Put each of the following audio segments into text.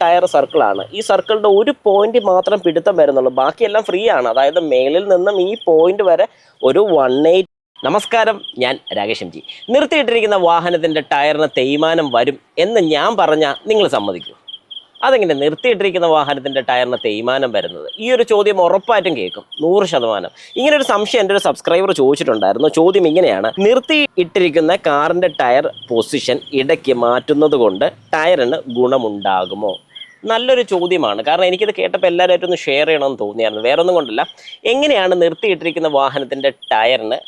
Tyre സർക്കിളാണ്. ഈ സർക്കിളിൻ്റെ ഒരു പോയിന്റ് മാത്രം പിടുത്തം വരുന്നുള്ളൂ, ബാക്കിയെല്ലാം ഫ്രീ ആണ്. അതായത് മേളിൽ നിന്നും ഈ പോയിന്റ് വരെ ഒരു 180. നമസ്കാരം, ഞാൻ രാകേഷ് എം ജി. നിർത്തിയിട്ടിരിക്കുന്ന വാഹനത്തിൻ്റെ ടയറിന് തേയ്മാനം വരും എന്ന് ഞാൻ പറഞ്ഞാൽ നിങ്ങൾ സമ്മതിക്കൂ? അതെങ്ങനെ നിർത്തിയിട്ടിരിക്കുന്ന വാഹനത്തിൻ്റെ ടയറിന് തേയ്മാനം വരുന്നത്? ഈ ഒരു ചോദ്യം ഉറപ്പായിട്ടും കേൾക്കും, 100%. ഇങ്ങനൊരു സംശയം എൻ്റെ ഒരു സബ്സ്ക്രൈബർ ചോദിച്ചിട്ടുണ്ടായിരുന്നു. ചോദ്യം ഇങ്ങനെയാണ്: നിർത്തിയിട്ടിരിക്കുന്ന കാറിൻ്റെ ടയർ പൊസിഷൻ ഇടയ്ക്ക് മാറ്റുന്നത് കൊണ്ട് ടയറിന് ഗുണമുണ്ടാകുമോ? നല്ലൊരു ചോദ്യമാണ്. കാരണം എനിക്കിത് കേട്ടപ്പോൾ എല്ലാവരുമായിട്ടും ഒന്ന് ഷെയർ ചെയ്യണമെന്ന് തോന്നിയായിരുന്നു. വേറെ ഒന്നും കൊണ്ടല്ല, എങ്ങനെയാണ് നിർത്തിയിട്ടിരിക്കുന്ന വാഹനത്തിൻ്റെ ടയറിന്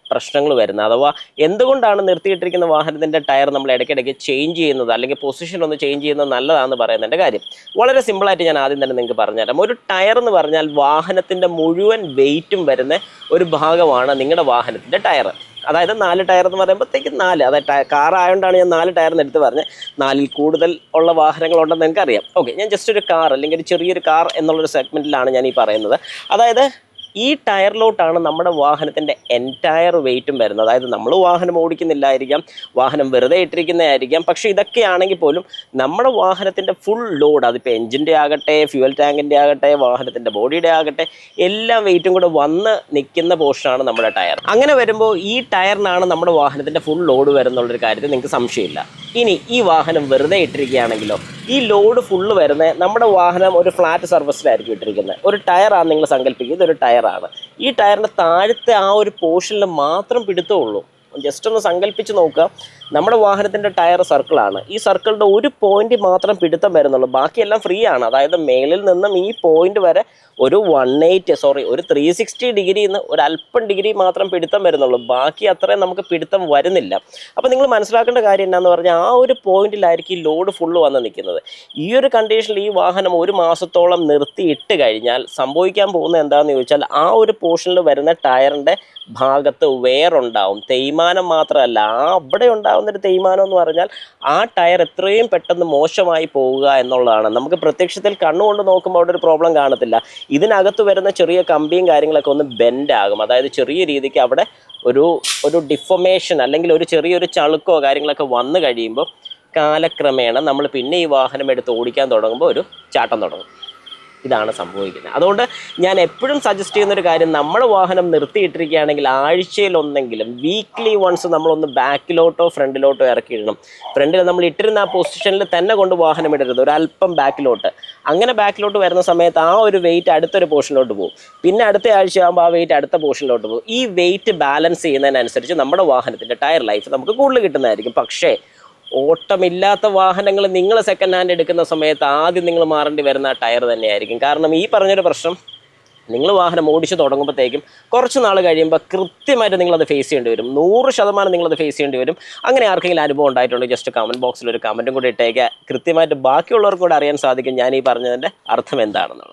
പ്രശ്നങ്ങൾ വരുന്നത്, അഥവാ എന്തുകൊണ്ടാണ് നിർത്തിയിട്ടിരിക്കുന്ന വാഹനത്തിൻ്റെ ടയർ നമ്മൾ ഇടയ്ക്കിടയ്ക്ക് ചേഞ്ച് ചെയ്യുന്നത്, അല്ലെങ്കിൽ പൊസിഷൻ ഒന്ന് ചേഞ്ച് ചെയ്യുന്നത് നല്ലതാണെന്ന് പറയുന്നതിൻ്റെ കാര്യം വളരെ സിമ്പിളായിട്ട് ഞാൻ ആദ്യം തന്നെ നിങ്ങൾക്ക് പറഞ്ഞുതരാം. ഒരു ടയർ എന്ന് പറഞ്ഞാൽ വാഹനത്തിൻ്റെ മുഴുവൻ വെയിറ്റും വരുന്ന ഒരു ഭാഗമാണ് നിങ്ങളുടെ വാഹനത്തിൻ്റെ ടയർ. അതായത് 4 ടയർ എന്ന് പറയുമ്പോഴത്തേക്കും 4, അതായത് കാറായതുകൊണ്ടാണ് ഞാൻ 4 ടയറിന് എടുത്ത് പറഞ്ഞത്. 4-ൽ കൂടുതൽ ഉള്ള വാഹനങ്ങളുണ്ടെന്ന് എനിക്കറിയാം. ഓക്കെ, ഞാൻ ജസ്റ്റ് ഒരു കാർ അല്ലെങ്കിൽ ഒരു ചെറിയൊരു കാർ എന്നുള്ളൊരു സെഗ്മെൻറ്റിലാണ് ഞാൻ ഈ പറയുന്നത്. അതായത് ഈ ടയറിലോട്ടാണ് നമ്മുടെ വാഹനത്തിൻ്റെ എൻറ്റയർ വെയിറ്റും വരുന്നത്. അതായത് നമ്മൾ വാഹനം ഓടിക്കുന്നില്ലായിരിക്കാം, വാഹനം വെറുതെ ഇട്ടിരിക്കുന്നതായിരിക്കാം, പക്ഷേ ഇതൊക്കെയാണെങ്കിൽ പോലും നമ്മുടെ വാഹനത്തിൻ്റെ ഫുൾ ലോഡ്, അതിപ്പോൾ എഞ്ചിൻ്റെ ആകട്ടെ, ഫ്യൂവൽ ടാങ്കിൻ്റെ ആകട്ടെ, വാഹനത്തിൻ്റെ ബോഡിയുടെ ആകട്ടെ, എല്ലാ വെയിറ്റും കൂടെ വന്ന് നിൽക്കുന്ന പോർഷനാണ് നമ്മുടെ ടയർ. അങ്ങനെ വരുമ്പോൾ ഈ ടയറിനാണ് നമ്മുടെ വാഹനത്തിൻ്റെ ഫുൾ ലോഡ് വരുന്നുള്ളൊരു കാര്യത്തിൽ നിങ്ങൾക്ക് സംശയമില്ല. ഇനി ഈ വാഹനം വെറുതെ ഇട്ടിരിക്കുകയാണെങ്കിലോ, ഈ ലോഡ് ഫുള്ള് വരുന്നത്, നമ്മുടെ വാഹനം ഒരു ഫ്ലാറ്റ് സർഫസിലായിരിക്കും ഇട്ടിരിക്കുന്നത്. ഒരു ടയറാണ് നിങ്ങൾ സങ്കല്പിക്കുക, ഇതൊരു ടയറാണ്. ഈ ടയറിൻ്റെ താഴത്തെ ആ ഒരു പോർഷനിൽ മാത്രം പിടുത്തമുള്ളൂ. ജസ്റ്റ് ഒന്ന് സങ്കല്പിച്ച് നോക്കുക, നമ്മുടെ വാഹനത്തിൻ്റെ ടയർ സർക്കിളാണ്. ഈ സർക്കിളിൻ്റെ ഒരു പോയിന്റ് മാത്രം പിടുത്തം വരുന്നുള്ളൂ, ബാക്കിയെല്ലാം ഫ്രീ ആണ്. അതായത് മേളിൽ നിന്നും ഈ പോയിന്റ് വരെ ഒരു 360 ഡിഗ്രിന്ന് ഒരു അല്പം ഡിഗ്രി മാത്രം പിടുത്തം വരുന്നുള്ളൂ, ബാക്കി അത്രയും നമുക്ക് പിടുത്തം വരുന്നില്ല. അപ്പോൾ നിങ്ങൾ മനസ്സിലാക്കേണ്ട കാര്യം എന്താണെന്ന് പറഞ്ഞാൽ, ആ ഒരു പോയിന്റിലായിരിക്കും ഈ ലോഡ് ഫുള്ള് വന്ന് നിൽക്കുന്നത്. ഈ ഒരു കണ്ടീഷനിൽ ഈ വാഹനം 1 മാസത്തോളം നിർത്തിയിട്ട് കഴിഞ്ഞാൽ സംഭവിക്കാൻ പോകുന്നത് എന്താണെന്ന് ചോദിച്ചാൽ, ആ ഒരു പോർഷനിൽ വരുന്ന ടയറിൻ്റെ ഭാഗത്ത് വേറുണ്ടാവും. തേയ്മാനം മാത്രമല്ല, അവിടെ ഉണ്ടാകുന്നൊരു തേയ്മാനം എന്ന് പറഞ്ഞാൽ ആ ടയർ എത്രയും പെട്ടെന്ന് മോശമായി പോവുക എന്നുള്ളതാണ്. നമുക്ക് പ്രത്യക്ഷത്തിൽ കണ്ണുകൊണ്ട് നോക്കുമ്പോൾ അവിടെ ഒരു പ്രോബ്ലം കാണത്തില്ല. ഇതിനകത്ത് വരുന്ന ചെറിയ കമ്പിയും കാര്യങ്ങളൊക്കെ ഒന്ന് ബെൻഡാകും. അതായത് ചെറിയ രീതിക്ക് അവിടെ ഒരു ഡിഫോമേഷൻ അല്ലെങ്കിൽ ഒരു ചെറിയൊരു ചളുക്കോ കാര്യങ്ങളൊക്കെ വന്നു കഴിയുമ്പോൾ കാലക്രമേണ നമ്മൾ പിന്നെ ഈ വാഹനം എടുത്ത് ഓടിക്കാൻ തുടങ്ങുമ്പോൾ ഒരു ചാട്ടം തുടങ്ങും. ഇതാണ് സംഭവിക്കുന്നത്. അതുകൊണ്ട് ഞാൻ എപ്പോഴും സജസ്റ്റ് ചെയ്യുന്നൊരു കാര്യം, നമ്മുടെ വാഹനം നിർത്തിയിട്ടിരിക്കുകയാണെങ്കിൽ ആഴ്ചയിലൊന്നെങ്കിലും, വീക്ക്ലി വൺസ് നമ്മളൊന്ന് ബാക്കിലോട്ടോ ഫ്രണ്ടിലോട്ടോ ഇറക്കിയിടണം. ഫ്രണ്ടിൽ നമ്മൾ ഇട്ടിരുന്ന ആ പൊസിഷനിൽ തന്നെ കൊണ്ട് വാഹനം ഇടരുത്, ഒരല്പം ബാക്കിലോട്ട്. അങ്ങനെ ബാക്കിലോട്ട് വരുന്ന സമയത്ത് ആ ഒരു വെയിറ്റ് അടുത്തൊരു പോർഷനിലോട്ട് പോകും. പിന്നെ അടുത്ത ആഴ്ചയാകുമ്പോൾ ആ വെയിറ്റ് അടുത്ത പോർഷനിലോട്ട് പോകും. ഈ വെയിറ്റ് ബാലൻസ് ചെയ്യുന്നതിനനുസരിച്ച് നമ്മുടെ വാഹനത്തിൻ്റെ ടയർ ലൈഫ് നമുക്ക് കൂടുതൽ കിട്ടുന്നതായിരിക്കും. പക്ഷേ ഓട്ടമില്ലാത്ത വാഹനങ്ങൾ നിങ്ങൾ സെക്കൻഡ് ഹാൻഡ് എടുക്കുന്ന സമയത്ത് ആദ്യം നിങ്ങൾ മാറേണ്ടി വരുന്ന ആ ടയർ തന്നെയായിരിക്കും. കാരണം ഈ പറഞ്ഞൊരു പ്രശ്നം നിങ്ങൾ വാഹനം ഓടിച്ച് തുടങ്ങുമ്പോഴത്തേക്കും കുറച്ച് നാൾ കഴിയുമ്പോൾ കൃത്യമായിട്ട് നിങ്ങളത് ഫേസ് ചെയ്യേണ്ടി വരും. 100% നിങ്ങളത് ഫേസ് ചെയ്യേണ്ടി വരും. അങ്ങനെ ആർക്കെങ്കിലും അനുഭവം ഉണ്ടായിട്ടുണ്ടെങ്കിൽ ജസ്റ്റ് കമൻറ്റ് ബോക്സിൽ ഒരു കമൻറ്റും കൂടി ഇട്ടേക്കുക. കൃത്യമായിട്ട് ബാക്കിയുള്ളവർക്ക് കൂടെ അറിയാൻ സാധിക്കും ഞാൻ ഈ പറഞ്ഞതിൻ്റെ അർത്ഥം എന്താണെന്നുള്ളത്.